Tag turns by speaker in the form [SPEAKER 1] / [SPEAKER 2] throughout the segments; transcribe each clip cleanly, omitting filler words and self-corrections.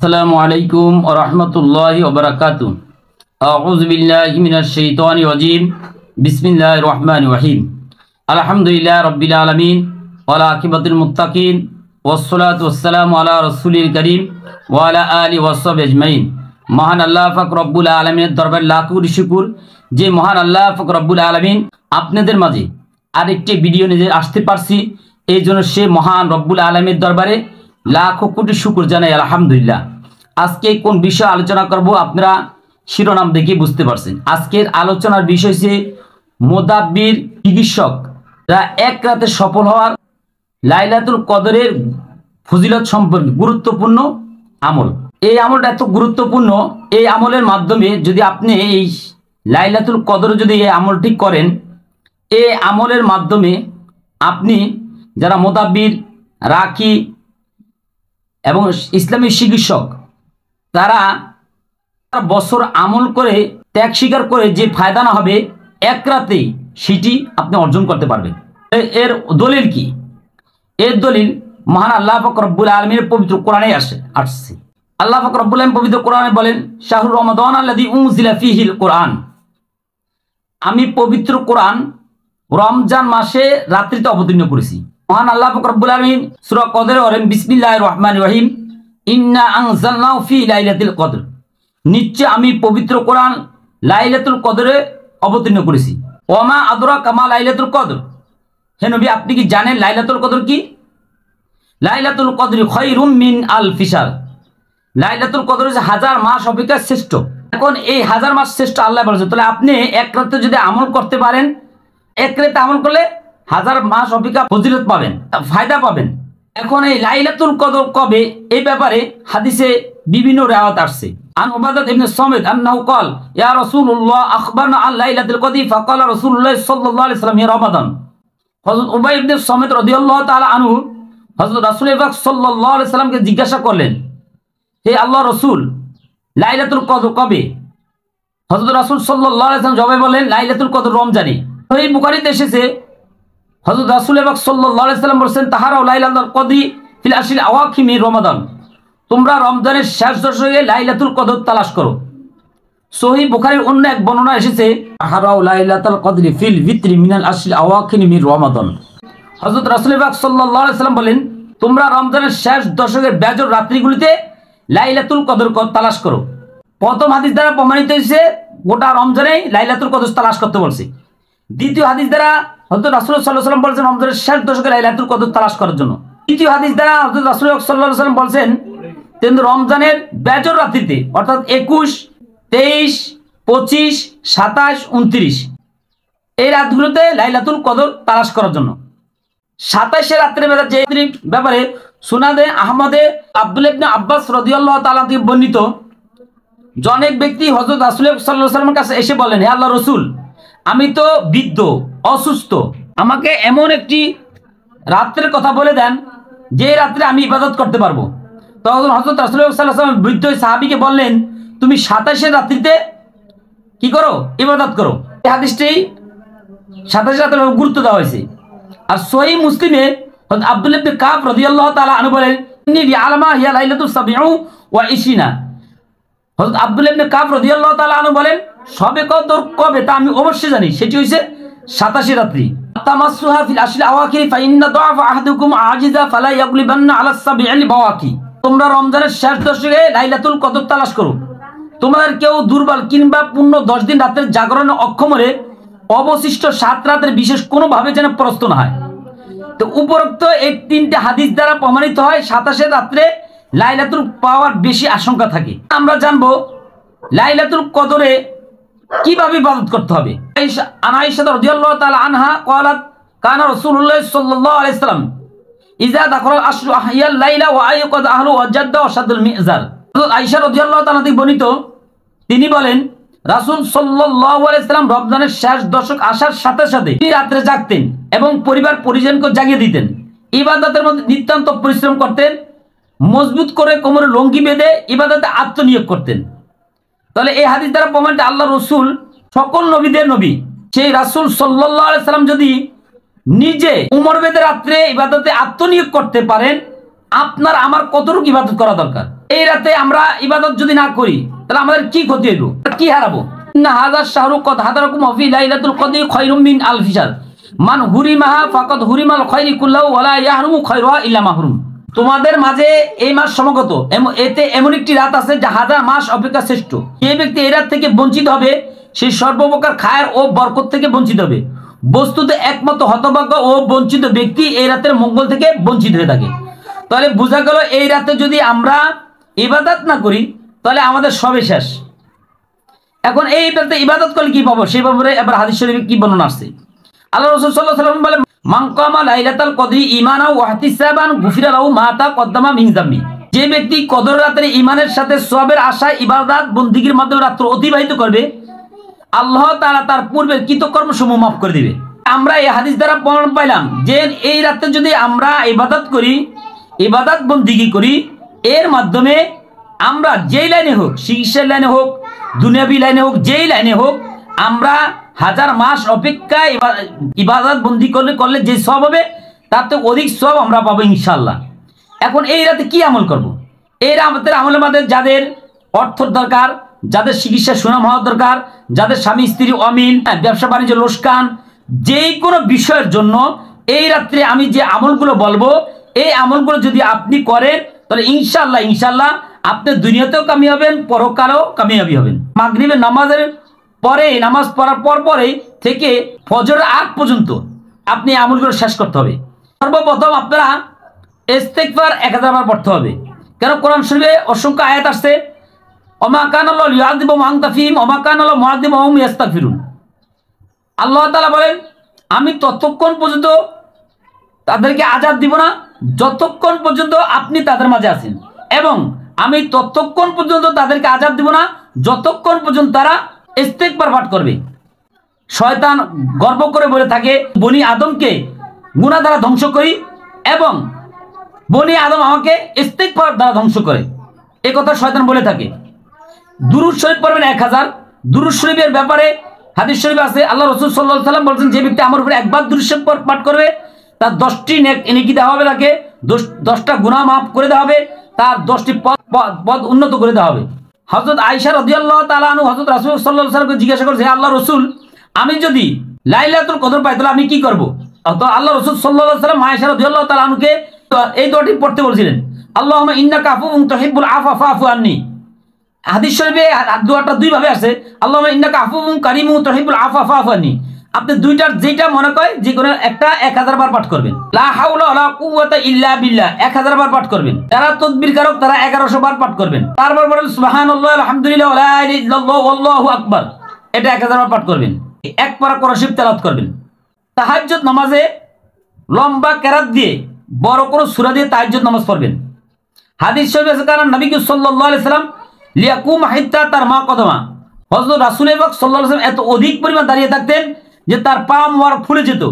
[SPEAKER 1] আসসালামু আলাইকুম ওয়া রাহমাতুল্লাহি ওয়া বারাকাতুহু। আউযু বিল্লাহি মিনাশ শাইতানির রাজীম। বিসমিল্লাহির রহমানির রহিম। আলহামদুলিল্লাহি রাব্বিল আলামিন ওয়া আকিবাতুল মুত্তাকিন ওয়াসসালাতু ওয়াসসালামু আলা রাসূলিল কারীম ওয়া আলা আলিহি ওয়া সাহবিহি আজমাইন। মহান আল্লাহ পাক রব্বুল আলামিনের দরবারে লাখ কোটি শুকর যে মহান আল্লাহ পাক রব্বুল আলামিন আপনাদের মাঝে আরেকটি ভিডিও নিয়ে আসতে পারছি, এই জন্য সে মহান রব্বুল আলামিনের দরবারে লাখ কোটি শুকর জানাই আলহামদুলিল্লাহ। আজকে কোন বিষয় আলোচনা করব আপনারা শিরোনাম দেখে বুঝতে পারছেন। আজকের আলোচনার বিষয় হচ্ছে মুদাব্বির চিকিৎসকরা এক রাতে সফল হওয়ার লাইলাতুল কদরের ফজিলত সম্পর্কে গুরুত্বপূর্ণ আমল। এই আমলটা এত গুরুত্বপূর্ণ, এই আমলের মাধ্যমে যদি আপনি এই লাইলাতুল কদর যদি এই আমলটি করেন, এই আমলের মাধ্যমে আপনি যারা মুদাব্বির, রাকি এবং ইসলামী চিকিৎসক তারা বছর আমল করে ত্যাগ স্বীকার করে যে ফায়দা না হবে এক রাতে সেটি আপনি অর্জন করতে পারবেন। এর দলিল কি? এর দলিল মহান আল্লাহ পাক রব্বুল আলামিনের পবিত্র কোরআনে আসছে। আল্লাহ পাক রব্বুল আলামিন পবিত্র কোরআনে বলেন, শাহরুর রমাদান আল্লাযী উনজিলা ফীহিল কোরআন। আমি পবিত্র কোরআন রমজান মাসে রাত্রিতে অবতীর্ণ করেছি। মহান আল্লাহ পাক রব্বুল আলামিন সূরা কদরে বলেন, বিসমিল্লাহির রহমানির রহিম, ইন্না আনজালনাহু ফি লাইলাতুল কদর। নিশ্চয় আমি পবিত্র কোরআন লাইলাতুল কদরে অবতীর্ণ করেছি। ওমা আদরাকা মা লাইলাতুল কদর। হে নবী, আপনি কি জানেন লাইলাতুল কদর কি? লাইলাতুল কদরি খায়রুম মিন আলফি শাহর। লাইলাতুল কদর হচ্ছে হাজার মাস অপেক্ষা শ্রেষ্ঠ। এখন এই হাজার মাস শ্রেষ্ঠ আল্লাহ বলেছে, তাহলে আপনি এক রাতে যদি আমল করতে পারেন, এক রাতে আমল করলে হাজার মাস অপেক্ষা ফজিলত পাবেন, ফায়দা পাবেন। এখন এই লাইলাতুল কদর কবে, এই ব্যাপারে হাদিসে বিভিন্ন রিওয়ায়াত আসছে। আন উবাদাত ইবনে সামিত আন্নাহু ক্বাল, ইয়া রাসূলুল্লাহ আখবারনা আন লাইলাতুল কদর ফাকালা রাসূলুল্লাহ সাল্লাল্লাহু আলাইহি ওয়াসাল্লাম, ইয়া রমাদান। হযরত উবাই ইবনে সামিত রাদিয়াল্লাহু তাআলা আনহু হযরত রাসূল পাক সাল্লাল্লাহু আলাইহি ওয়াসাল্লামকে জিজ্ঞাসা করলেন, হে আল্লাহর রাসূল, লাইলাতুল কদর কবে? হযরত রাসূল সাল্লাল্লাহু আলাইহি ওয়াসাল্লাম জবাবে বলেন, লাইলাতুল কদর রমজানে। সহিহ বুখারীতে এসেছে, হযরত রাসূল পাক সাল্লাল্লাহু আলাইহি ওয়াসাল্লাম বলেছেন, তাহারাও লাইলাতুল কদরি ফিল আশরিল আওয়াখির মিন রমাদান। তোমরা রমজানের শেষ দশকে লাইলাতুল কদর তালাশ করো। সহিহ বুখারীর অন্য এক বর্ণনা এসেছে, তাহারাও লাইলাতুল কদরি ফিল ভিতরি মিনাল আশরিল আওয়াখির মিন রমাদান। হযরত রাসূল পাক সাল্লাল্লাহু আলাইহি ওয়াসাল্লাম বলেন, তোমরা রমজানের শেষ দশকের বেজর রাত্রিগুলিতে লাইলাতুল কদর তালাশ করো। প্রথম হাদিস দ্বারা প্রমাণিত হয়েছে গোটা রমজানেই লাইলাতুল কদর তালাশ করতে বলছে। দ্বিতীয় হাদিস দ্বারা হযরত রাসূল সাল্লাল্লাহু আলাইহি ওয়াসাল্লাম বলেছেন রমজানের শেষ দশকে লাইলাতুল কদর তালাশ করার জন্য। তৃতীয় হাদিস দ্বারা হযরত রাসূল সাল্লাল্লাহু আলাইহি ওয়াসাল্লাম বলেছেন, কিন্তু রমজানের বেজর রাত্রিতে অর্থাৎ 21, 23, 25, 27, 29 এই রাতগুলোতে লাইলাতুল কদর তালাশ করার জন্য। 27 রাত্রের ব্যাপারে সুনাদে আহমদে আব্দুল্লাহ ইবনে আব্বাস রাদিয়াল্লাহু তাআলা থেকে বর্ণিত, অনেক ব্যক্তি হযরত রাসূল সাল্লাল্লাহু আলাইহি ওয়াসাল্লামের কাছে এসে বলেন, হে আল্লাহর রাসূল, আমি তো বৃদ্ধ, অসুস্থ, আমাকে এমন একটি রাত্রের কথা বলে দেন যে রাত্রে আমি ইবাদত করতে পারবো। তখন হযরত রাসূল সাল্লাল্লাহু আলাইহি ওয়াসাল্লাম বৃদ্ধ সাহাবীকে বললেন, তুমি 27 রাত্রিতে কি করো? ইবাদত করো। এই হাদিসটি 27 রাতের গুরুত্ব দেওয়া হয়েছে। আর সহিহ মুসলিমে হযরত আব্দুল্লাহ ইবনে কাব রাদিয়াল্লাহু তাআলা আনহু বলেন, ইন্নী লিআলামা হিয়া লাইলাতুস সাবঈ ওয়া ইশরিনা। হযরত আব্দুল্লাহ ইবনে কাব রাদিয়াল্লাহু তাআলা আনহু বলেন, সবে কদর কবে তা আমি অবশ্যই জানি, সেটি হইছে 27 রাত্রি। তামাসসুহা ফিল আশরিল আওয়াখির ফা ইন্না দুআফা আহাদুকুম আজিজা ফালা ইয়াগলিবান্না আলা সাবঈল বাওয়াকি। তোমরা রমজানের শেষ দশকে লাইলাতুল কদর তালাশ করো। তোমাদের কেউ দুর্বল কিংবা পূর্ণ 10 দিন রাতের জাগরণে অক্ষম হলে অবশিষ্ট 7 রাতের বিশেষ কোনোভাবে যেন প্রস্ত না হয়। তো উপরোক্ত এই 3টে হাদিস দ্বারা প্রমাণিত হয় 27 রাত্রে লাইলাতুল পাওয়ার বেশি আশঙ্কা থাকে। আমরা জানবো লাইলাতুল কদরে কিভাবে ইবাদত করতে হবে। আয়েশা রাদিয়াল্লাহু তাআলা আনহা ক্বালাত, কানা রাসূলুল্লাহ সাল্লাল্লাহু আলাইহি ওয়াসাল্লাম ইযা দাখালা আশরু আহইয়াল লাইলা ওয়া আইকাদ আহলু ওয়াজাদ্দা ওয়া শাদুল মিজার। হযরত আয়েশা রাদিয়াল্লাহু তাআলা থেকে বর্ণিত, তিনি বলেন, রাসূল সাল্লাল্লাহু আলাইহি ওয়াসাল্লাম রমজানের শেষ দশক আসার সাথে সাথে তিনি রাতে জাগতেন এবং পরিবার পরিজনকে জাগিয়ে দিতেন। ইবাদতের মধ্যে নিতান্ত পরিশ্রম করতেন, মজবুত করে কোমরে লঙ্গি বেঁধে ইবাদতে আত্মনিয়োগ করতেন। তাহলে এই হাদিস দ্বারা প্রমাণিত আল্লাহ রসুল সকল নবীদের নবী, সেই রাসূল সাল্লাল্লাহু আলাইহি ওয়াসাল্লাম যদি নিজে উমর বেঁধে রাত্রে ইবাদতে আত্মনিয়োগ করতে পারেন, আপনার আমার কতটুকু ইবাদত করা দরকার। এই রাতে আমরা ইবাদত যদি না করি তাহলে আমাদের কি ক্ষতি হইব, কি হারাবো? না হাজার শাহরুখ কদ হাদারাকুম ফি লাইলাতুল কদরি খায়রুম মিন আলফি শাহর মান হুরিমাহা ফাকাদ হুরিমাল খায়রি কুল্লাহু ওয়ালা ইয়াহরুমু খায়রুহা ইল্লা মাহরুম। তোমাদের মাঝে এই মাস সমগত, এতে এমন একটি রাত আছে যা হাজার মাস অপেক্ষা শ্রেষ্ঠ। যে ব্যক্তি এই রাত থেকে বঞ্চিত হবে সে সর্বপ্রকার খায়ের ও বরকত থেকে বঞ্চিত হবে। বস্তুত একমাত্র হতভাগ্য ও বঞ্চিত ব্যক্তি এই রাতের মঙ্গল থেকে বঞ্চিত হয়ে থাকে। তাহলে বোঝা গেল এই রাতে যদি আমরা ইবাদত না করি তাহলে আমাদের সবে শেষ। এখন এই রাতে ইবাদত করলে কি পাবো সেই ব্যাপারে এবার হাদিস শরীফে কি বর্ণনা আসছে। আল্লাহ রাসূল সাল্লাল্লাহু আলাইহি ওয়াসাল্লাম বলেন, মান কামা লাইলাতাল কদরি ঈমানাও ওয়া ইহতিসাবান গুফিরা লাহু মা তাকদ্দামা মিন যামবি। যে ব্যক্তি কদর রাতের ঈমানের সাথে সওয়াবের আশায় ইবাদত বন্দেগীর মাধ্যমে রাত্র অতিবাহিত করবে, আল্লাহ তাআলা তার পূর্বের কৃতকর্ম সমূহ মাফ করে দিবে। আমরা এই হাদিস দ্বারা প্রমাণ পাইলাম যে এই রাতে যদি আমরা ইবাদত করি, ইবাদত বন্দেগী করি, এর মাধ্যমে আমরা যেই লাইনে হোক, চিকিৎসার লাইনে হোক, দুনিয়াবি লাইনে হোক, যেই লাইনে হোক, আমরা হাজার মাস অপেক্ষা ইবাদত বন্দি করলে যে সব হবে তার থেকে অধিক সব আমরা পাবো ইনশাল্লাহ। এখন এই রাতে কি আমল করব? এই রাতের আমলের মধ্যে যাদের অর্থর দরকার, যাদের চিকিৎসা সুনাম হওয়ার দরকার, যাদের স্বামী স্ত্রী অমিল, ব্যবসা বাণিজ্য লোকসান, যেই কোনো বিষয়ের জন্য এই রাত্রে আমি যে আমলগুলো বলবো, এই আমলগুলো যদি আপনি করেন তাহলে ইনশাল্লাহ আপনি দুনিয়াতেও কামিয়াবি হবেন, পরকালেও কামিয়াবি হবেন। মাগরিবের নামাজের পরে, নামাজ পড়ার পরে থেকে ফজরের আগ পর্যন্ত আপনি আমলগুলো শেষ করতে হবে। সর্বপ্রথম আপনারা ইস্তিগফার 1000 বার পড়তে হবে। কেন? কোরআন শরীফে অসংখ্য আয়াত আসছে, ওমা কানাল্লাহু লিউআযিবুহুম ওয়া আনতা ফীহিম ওমা কানাল্লাহু মুআযিবুহুম ওয়া হুম ইস্তাগফিরুন। আল্লাহ তাআলা বলেন, আমি ততক্ষণ পর্যন্ত তাদেরকে আযাব দিব না যতক্ষণ পর্যন্ত আপনি তাদের মাঝে আছেন, এবং আমি ততক্ষণ পর্যন্ত তাদেরকে আযাব দিব না যতক্ষণ পর্যন্ত তারা ইস্তিগফার পাঠ করবে। শয়তান গর্ব করে বলে থাকে, বনি আদমকে গুনাহ দ্বারা ধ্বংস করি এবং বনি আদম আমাকে ইস্তিগফার দ্বারা ধ্বংস করে, এই কথা শয়তান বলে থাকে। দুরূদ শরীফ পড়বেন 1000। দুরূদ শরীফের ব্যাপারে হাদিস শরীফে আছে, আল্লাহ রাসূল সাল্লাল্লাহু আলাইহি ওয়াসাল্লাম বলেছেন, যে ব্যক্তি আমার উপরে একবার দুরূদ শরীফ পাঠ করবে তার 10টি নেকি দেওয়া হবে, তাকে 10টা গুনাহ মাফ করে দেওয়া হবে, তার 10টি পদ উন্নত করে দেওয়া হবে। হযরত আয়েশা রাদিয়াল্লাহু তাআলা আনহা হযরত রাসূল সাল্লাল্লাহু আলাইহি ওয়াসাল্লামকে জিজ্ঞাসা করেছে, হে আল্লাহর রাসূল, আমি যদি লাইলাতুল কদর পাই তাহলে আমি কি করব? তো আল্লাহ রাসূল সাল্লাল্লাহু আলাইহি ওয়াসাল্লাম আয়েশা রাদিয়াল্লাহু তাআলা আনহাকে এই দোয়াটি পড়তে বলেছিলেন, আল্লাহুম্মা ইন্নাকা আফুউন তুহিব্বুল আফওয়া ফাফু আন্নী। হাদিস শরীফে দোয়াটা দুই ভাবে আছে, আল্লাহুম্মা ইন্নাকা আফুউন কারীমুন তুহিব্বুল আফওয়া ফাফু আন্নী। আপনি দুইটার যেটা মনে করে যে কোনো একটা 1000 বার পাঠ করবেন। লা হাওলা ওয়ালা কুওয়াতা ইল্লা বিল্লাহ 1000 বার পাঠ করবেন। যারা তাকবীর কারক তারা 1100 বার পাঠ করবেন। তারপর বলেন সুবহানাল্লাহ আলহামদুলিল্লাহ ওয়া লা ইলাহা ইল্লাল্লাহ ওয়াল্লাহু আকবার, এটা 1000 বার পাঠ করবেন। এক পারা কোরআন শরীফ তেলাওয়াত করবেন। তাহাজ্জুদ নামাজে লম্বা কেরাত দিয়ে বড় কোনো সূরা দিয়ে তাহাজ্জুদ নামাজ পড়বেন। হাদিস শরীফে আছে, কারণ নবী সাল্লাল্লাহু আলাইহি সাল্লাম লিয়াকুম হাত্তা তার মা কদমা, হযরত রাসূল পাক সাল্লাল্লাহু আলাইহি ওয়াসাল্লাম এত অধিক পরিমাণ দাঁড়িয়ে থাকতেন যে তার পা মোবারক ফুলে যেত।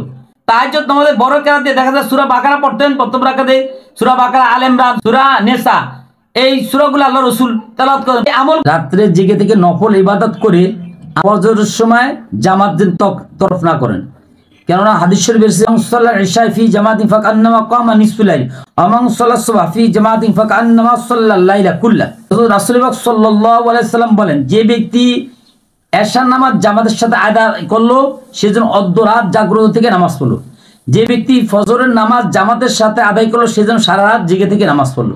[SPEAKER 1] তাহাজ্জুদ নামাজে বড় কেরাত দিয়ে দেখা যায় সূরা বাকারা পড়তেন, প্রথম রাকাতে সূরা বাকারা, আলে ইমরান, সূরা নিসা, এই সূরাগুলো আল্লাহ রাসূল তেলাওয়াত করেন। আমল রাতে জেগে থেকে নফল ইবাদত করে ফজরের সময় জামাত তরফ না করেন। কেননা হাদিস শরীফে এসেছে, সাল্লাল ইশা ফি জামাতিন ফাকান্নামা কামা নিসফুল লাইল ওয়া মান সাল্লাস সুবহ ফি জামাতিন ফাকান্নামা সাল্লাল লাইলা কুল্লা। রাসূল পাক সাল্লাল্লাহু আলাইহি সাল্লাম বলেন, যে ব্যক্তি এশার নামাজ জামাতের সাথে আদায় করলো সেজন্য অর্ধরাত জাগ্রত থেকে নামাজ পড়লো। যে ব্যক্তি ফজরের নামাজ জামাতের সাথে আদায় করলো সেজন্য সারা রাত জেগে থেকে নামাজ পড়লো।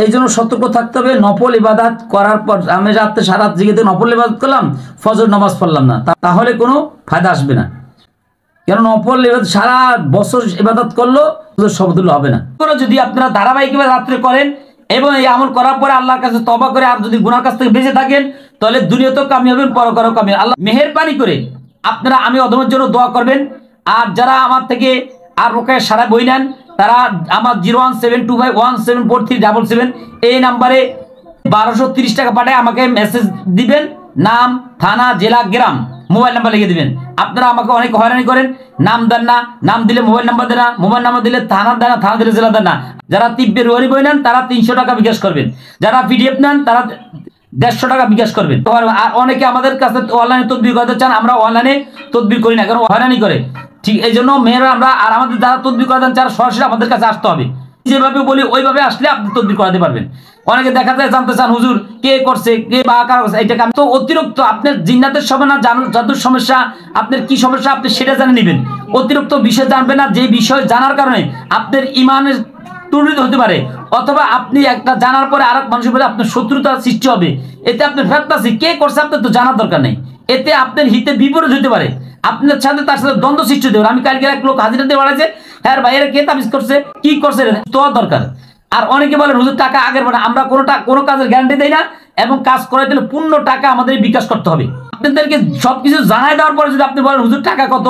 [SPEAKER 1] এই জন্য সতর্ক থাকতে হবে, নফল ইবাদত করার পর আমি রাতে সারা রাত জেগে থেকে নফল ইবাদত করলাম, ফজর নামাজ পড়লাম না, তাহলে কোনো ফায়দা আসবে না। কেন? নফল ইবাদত সারা বছর ইবাদত করলো সমতুল্য হবে না। যদি আপনারা ধারাবাহিকভাবে রাত্রে করেন এবং এই আমল করার পরে আল্লাহর কাছে তওবা করে আর যদি গুনার কাছ থেকে বেঁচে থাকেন তাহলে দুনিয়াতেও কামিয়াব হবেন, পরকালেও কামিয়াব। আল্লাহ মেহেরবানি করে আপনারা আমি অদমের জন্য দোয়া করবেন। আর যারা আমার থেকে আর রোকায় সারা বই নেন তারা আমার 01725174377 এই নাম্বারে 1230 টাকা পাঠায় আমাকে মেসেজ দিবেন, নাম, থানা, জেলা, গ্রাম, মোবাইল নাম্বার লিখে দিবেন। আপনারা আমাকে অনেক হয়রানি করেন, নাম দেন না, নাম দিলে মোবাইল নাম্বার দেন না, মোবাইল নাম্বার দিলে থানা দেন না, থানা দিলে জেলা দেন না। যারা তিব্বের রুহানি বই নেন তারা 300 টাকা বিকাশ করবেন, যারা পিডিএফ নেন তারা 150 টাকা বিকাশ করবেন। আর অনেকে আমাদের কাছে অনলাইনে তদবির করতে চান, আমরা অনলাইনে তদবির করি না, কারণ হয়রানি করে। ঠিক এই জন্য মেয়েরা আমরা আর আমাদের যারা তদবির করাতে চান তারা সরাসরি আমাদের কাছে আসতে হবে। যেভাবে বলি ওইভাবে আসলে আপনি তদবির করাতে পারবেন। অনেকে দেখা যায় জানতে চান হুজুর কে করছে, কে বা কারা করছে, এটাকে আমি তো অতিরিক্ত আপনার জিন্নাতের সময় না জাদুর সমস্যা, আপনার কি সমস্যা আপনি সেটা জানে নেবেন। অতিরিক্ত বিষয় জানবেন না, যে বিষয় জানার কারণে আপনার ইমানের ত্রুটি হতে পারে, অথবা আপনি একটা জানার পরে আরেক মানুষের প্রতি আপনার শত্রুতার সৃষ্টি হবে। এতে আপনার ফেতনাসি কে করছে আপনার তো জানার দরকার নেই। এতে আপনার হিতে বিপরীত হতে পারে, আপনার সাথে তার সাথে দ্বন্দ্ব সৃষ্টি হতে পারে। আমি কালকে এক লোক হাজিরা দিয়ে বাড়াইছে, হ্যাঁ ভাইয়েরা কে তাবিজ করছে, কি করছে, তো দরকার। আর অনেকে বলেন হুজুর টাকা আগের বাড়ে, আমরা কোনো কাজের গ্যারান্টি দেই না, এবং কাজ করাই দিলে পূর্ণ টাকা আমাদের বিকাশ করতে হবে। আপনাদেরকে সবকিছু জানাই দেওয়ার পরে যদি আপনি বলেন হুজুর টাকা কত,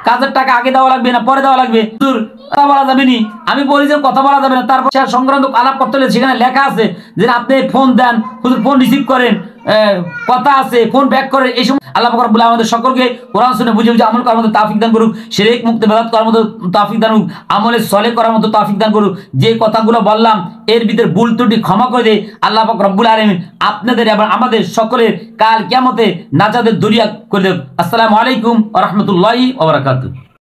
[SPEAKER 1] কাজের টাকা আগে দেওয়া লাগবে না পরে দেওয়া লাগবে, হুজুর কথা বলা যাবে নি, আমি বলি যে কথা বলা যাবে না, তারপর সংক্রান্ত আলাপ করতে হলে সেখানে লেখা আছে যে আপনি ফোন দেন, হুজুর ফোন রিসিভ করেন, কথা আছে, ফোন ব্যাক করেন। এই সময় আল্লাহ পাক রব্বুল আমাদের সকলকে কোরআন শুনে বুঝে বুঝে আমল করার মতো তৌফিক দান করুক, শিরক মুক্ত বেদাত করার মতো তৌফিক দান করুক, আমলে সলে করার মতো তৌফিক দান করুক। যে কথাগুলো বললাম এর ভিতরে ভুল ত্রুটি ক্ষমা করে দেয় আল্লাহ পাক রব্বুল আলামিন আপনাদের এবং আমাদের সকলের কাল কিয়ামতে নাজাতের দরিয়া করে দেব। আসসালামু আলাইকুম ওয়া রাহমাতুল্লাহি ওয়া বারাকাতুহু।